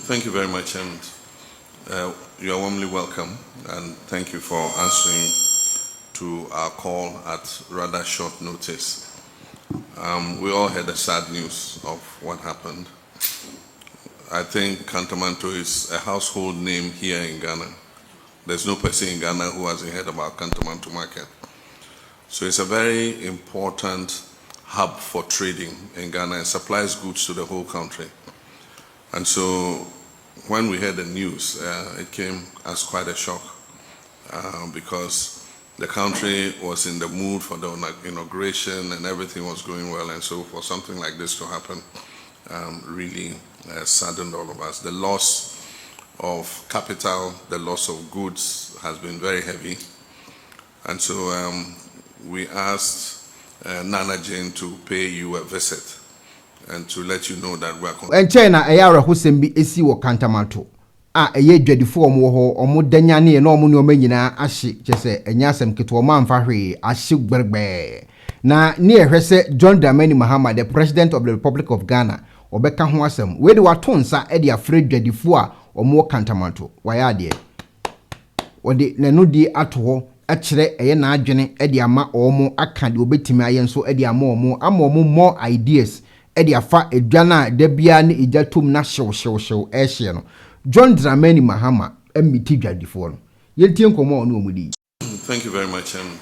Thank you very much, and you are warmly welcome, and thank you for answering to our call at rather short notice. We all heard the sad news of what happened. I think Kantamanto is a household name here in Ghana. There's no person in Ghana who hasn't heard about Kantamanto Market. So it's a very important hub for trading in Ghana and supplies goods to the whole country. And so when we heard the news, it came as quite a shock because the country was in the mood for the inauguration and everything was going well. And so for something like this to happen really saddened all of us. The loss of capital, the loss of goods has been very heavy. And so we asked Nana Jane to pay you a visit and to let you know that we are and China ayara husembi esi wo Kantamanto eye dwadifo omo ho omo danyane na omo ne omo nyina ahye chese enyasem keto omo amfa hwe ahye gbergbe na ne ehwese John Mahama, the president of the Republic of Ghana, obeka ho asem we de wato nsa e de afre dwadifo a omo Kantamanto wayade ode nanu di ato ho akire eye na adwene e de ama omo aka de obetimi ayenso e de ama omo more ideas edi afa edwana debia ne ejatum na hyew ehye no John Mahama emiti dwadifo no yentie nkomo no omudi. Thank you very much, and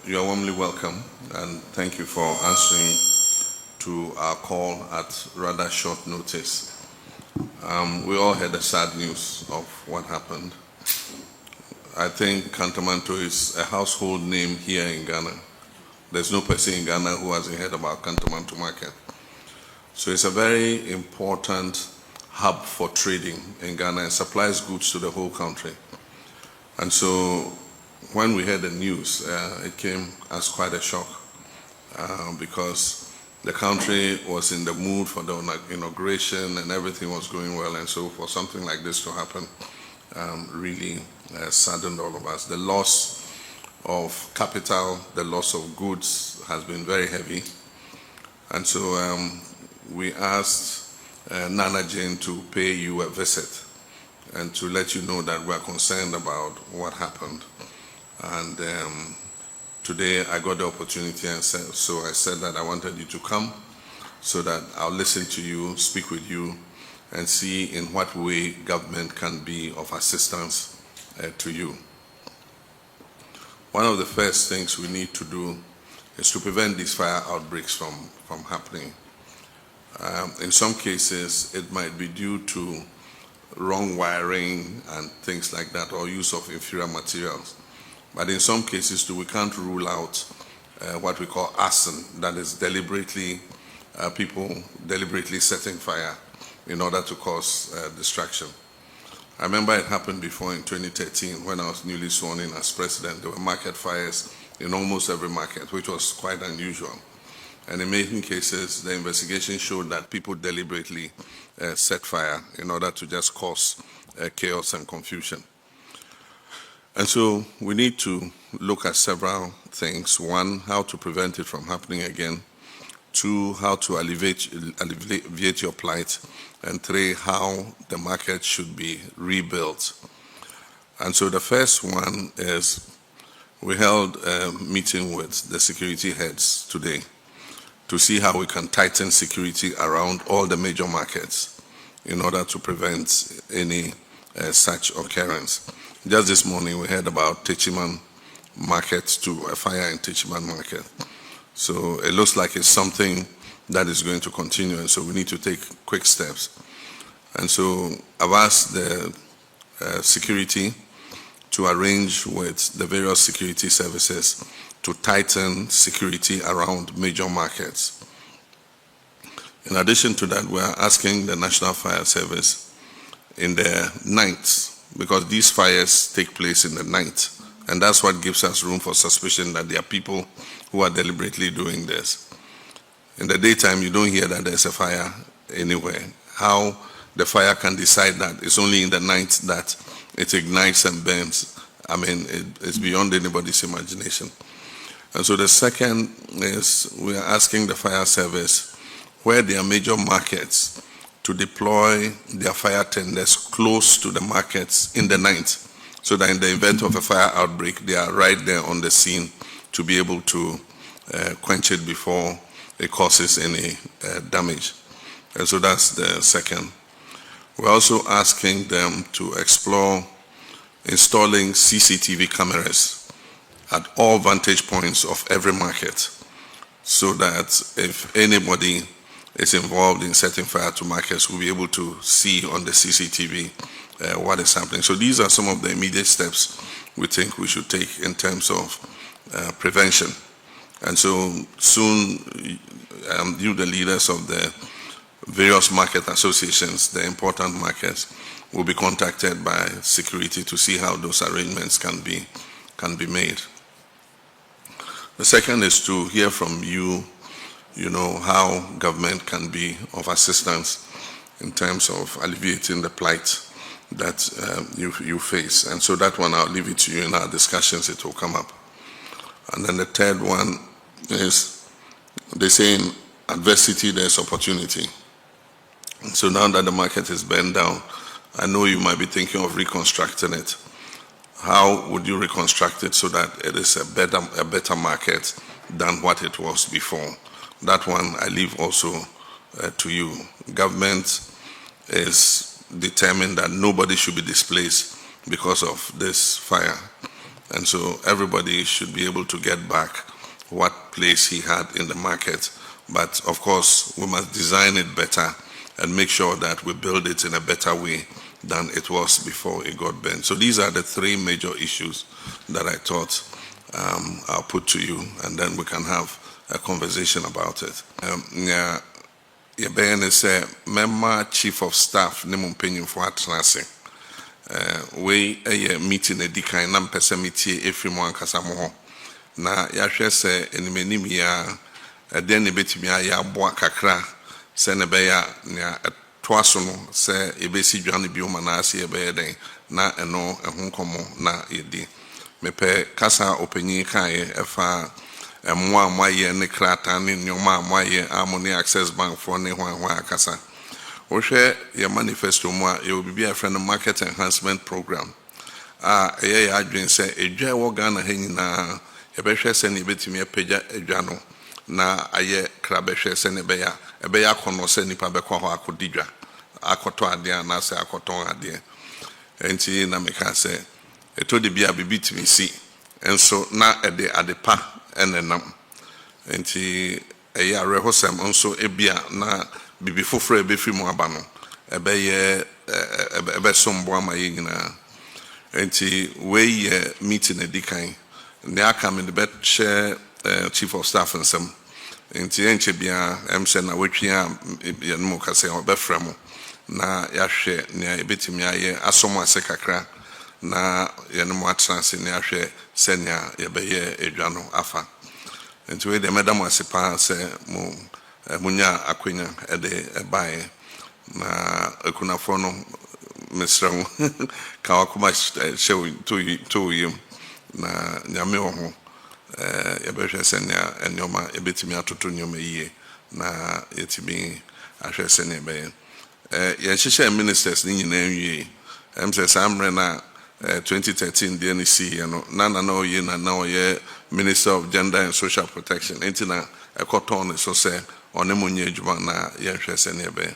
you are warmly welcome, and thank you for answering to our call at rather short notice. We all heard the sad news of what happened. I think Kantamanto is a household name here in Ghana. There's no person in Ghana who hasn't heard about Kantamanto Market. So it's a very important hub for trading in Ghana and supplies goods to the whole country. And so when we heard the news, it came as quite a shock because the country was in the mood for the inauguration and everything was going well. And so for something like this to happen really saddened all of us. The loss of capital, the loss of goods has been very heavy. And so we asked Nana Jane to pay you a visit and to let you know that we are concerned about what happened. And today I got the opportunity, and so I said that I wanted you to come so that I'll listen to you, speak with you, and see in what way government can be of assistance to you. One of the first things we need to do is to prevent these fire outbreaks from happening. In some cases, it might be due to wrong wiring and things like that, or use of inferior materials. But in some cases too, we can't rule out what we call arson, that is people deliberately setting fire in order to cause destruction. I remember it happened before in 2013 when I was newly sworn in as president. There were market fires in almost every market, which was quite unusual. And in many cases, the investigation showed that people deliberately set fire in order to just cause chaos and confusion. And so we need to look at several things. One, how to prevent it from happening again. Two, how to alleviate your plight. And three, how the market should be rebuilt. And so the first one is we held a meeting with the security heads today to see how we can tighten security around all the major markets in order to prevent any such occurrence. Just this morning we heard about Techiman Market, a fire in Techiman Market. So it looks like it's something that is going to continue, and so we need to take quick steps. And so I've asked the security to arrange with the various security services to tighten security around major markets. In addition to that, we are asking the National Fire Service in the night, because these fires take place in the night, and that's what gives us room for suspicion that there are people who are deliberately doing this. In the daytime, you don't hear that there's a fire anywhere. How the fire can decide that it's only in the night that it ignites and burns, I mean, it's beyond anybody's imagination. And so the second is we are asking the fire service where there are major markets to deploy their fire tenders close to the markets in the night, so that in the event of a fire outbreak, they are right there on the scene to be able to quench it before it causes any damage. And so that's the second. We're also asking them to explore installing CCTV cameras at all vantage points of every market, so that if anybody is involved in setting fire to markets, we'll be able to see on the CCTV what is happening. So these are some of the immediate steps we think we should take in terms of prevention. And so soon, you, the leaders of the various market associations, the important markets, will be contacted by security to see how those arrangements can be made. The second is to hear from you, how government can be of assistance in terms of alleviating the plight that you face. And so that one, I'll leave it to you in our discussions, it will come up. And then the third one is, they say in adversity, there's opportunity. And so now that the market is bent down, I know you might be thinking of reconstructing it. How would you reconstruct it so that it is a better market than what it was before? That one I leave also to you. Government is determined that nobody should be displaced because of this fire. And so everybody should be able to get back what place he had in the market. But of course, we must design it better and make sure that we build it in a better way than it was before it got bent. So these are the three major issues that I thought I'll put to you, and then we can have a conversation about it. Yɛbɛyɛ ne sɛ mɛma chief of staff ne mu mpanyimfo atena ase. Wei ɛyɛ meeting edi kan na mpɛ sɛ metie efiri mu ankasa mo hɔ. Na yɛahwɛ sɛ animanim yi a ɛdeɛ ne betumi ayɛ aboa kakra sɛ ne bɛyɛ a nea ɛtoa so no sɛ ebesi dwane bi ma na ase yɛbɛyɛ den na ɛno ɛho nkɔmmɔ na yɛdi. Mepɛ kasa opanyin kaeɛ ɛfa mmoa a moayɛ ne krataa ne nneɔma a moayɛ a mo ne access bank foɔ ne hwan akasa. Wohwɛ yɛ manifesto mu a yɛwɔ biribi a yɛfrɛ no market enhancement program a ɛyɛ yɛ adwene sɛ edwa ɛwɔ Ghana ha nyinaa yɛbɛhwɛ sɛ ne yɛbɛtumi apagya edwa no na ayɛ krabɛhwɛ sɛ ne ɛbɛyɛ akɔnɔ sɛ nipa bɛkɔ hɔ akɔdi dwa akɔtɔ adeɛ anaasɛ akɔtɔn adeɛ. Enti na meka sɛ ɛtɔ de bi a bibi tumi si nso na ɛde adepa ɛnenam. Enti ɛyɛ awerɛhosɛm nso ebia na bibi foforɔ ɛbɛfiri mu aba no ɛbɛsom bo ama yɛ nyinaa. Enti wei yɛ meeting edi kan. Ne aka me de bɛhyɛ chief of staff nsɛm. Enti ɛnkyɛ bia ɛmhyɛ na watwi a yɛn mu kasa ɔbɛfrɛ mu na yɛahwɛ nea ɛbɛtumi ayɛ asom ase kakra na yɛn mu atena ase ne ahwɛ sɛnea yɛbɛyɛ edwa no afa. Enti wei deɛ mɛda mo ase paa sɛ munya akwanya ɛde ɛbaeɛ na akunafoɔ no mesrɛ mo ka wakoma hyɛ to yam na nyame wɔ ho yɛbɛhwɛ sɛnea nneɔma yɛbɛtumi atoto nneɔma yie na yɛtumi ahwɛ sɛnea ɛbɛyɛ. Yɛhyehyɛ ministers ne nyinaa nwie ɛm sɛ saa mmerɛ no a 2013 deɛ ne siiɛ no na ɔyɛ na ɔyɛ Minister of Gender and Social Protection. Enti na ɛkɔtɔn ne so sɛ ɔne mo nyɛ adwuma na yɛhwɛ sɛnea ɛbɛyɛ.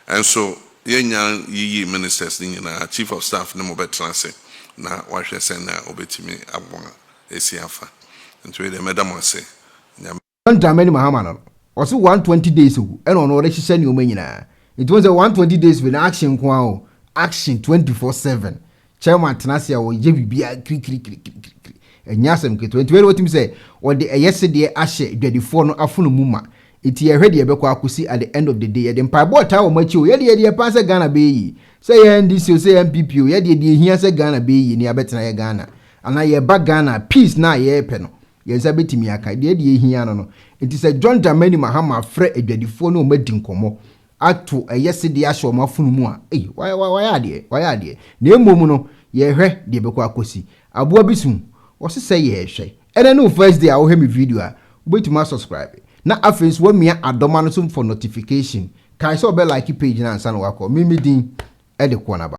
Ɛnso yɛnya yiyi ministers ne nyinaa, chief of staff ne mo bɛtena ase na wahwɛ sɛnea obɛtumi aboa esi afa. Nti wei deɛ mɛda mo ase. Kantamanto Mahama no ɔse 120 days ago ɛna ɔno ɔrehyehyɛ nneɔma nyinaa. It was a 120 days with action kwa action 24/7. Chairman tenase a wɔyɛ bibia kri. Enyasem keto. Enti wei wɔtimi sɛ wɔde ɛyɛse deɛ ahyɛ dwadifoɔ no afono mu ma. Enti yɛhwɛ deɛ ɛbɛkɔ akosi at the end of the day. Yɛde mpaebɔ taa wɔ machi o. Yɛde pa sɛ Ghana bɛyi. Sɛ yɛ NDC o sɛ MPP o. Yɛde hia sɛ Ghana bɛyi ni abɛtena yɛ Ghana. Ana yɛba Ghana peace na yɛpɛ no. Yɛnsa bɛtimi aka. Deɛ hia no. Enti sɛ John Mahama frɛ adwadifoɔ no ɔmadi nkɔmmɔ. Ato ɛyɛse deɛ ahyɛ ɔmo afono mu a. Wayɛ adeɛ. Na emom no yɛhwɛ deɛ ɛbɛkɔ akosi. Aboa bisum wɔse sɛ yɛhwɛ. Ɛna no first day a wo he me video a wobɛtumi subscribe. Na afei nso wamia adoma no so for notification kae sɛ ɔbɛ like page na ansa na wakɔ mimi din ɛde kɔ naba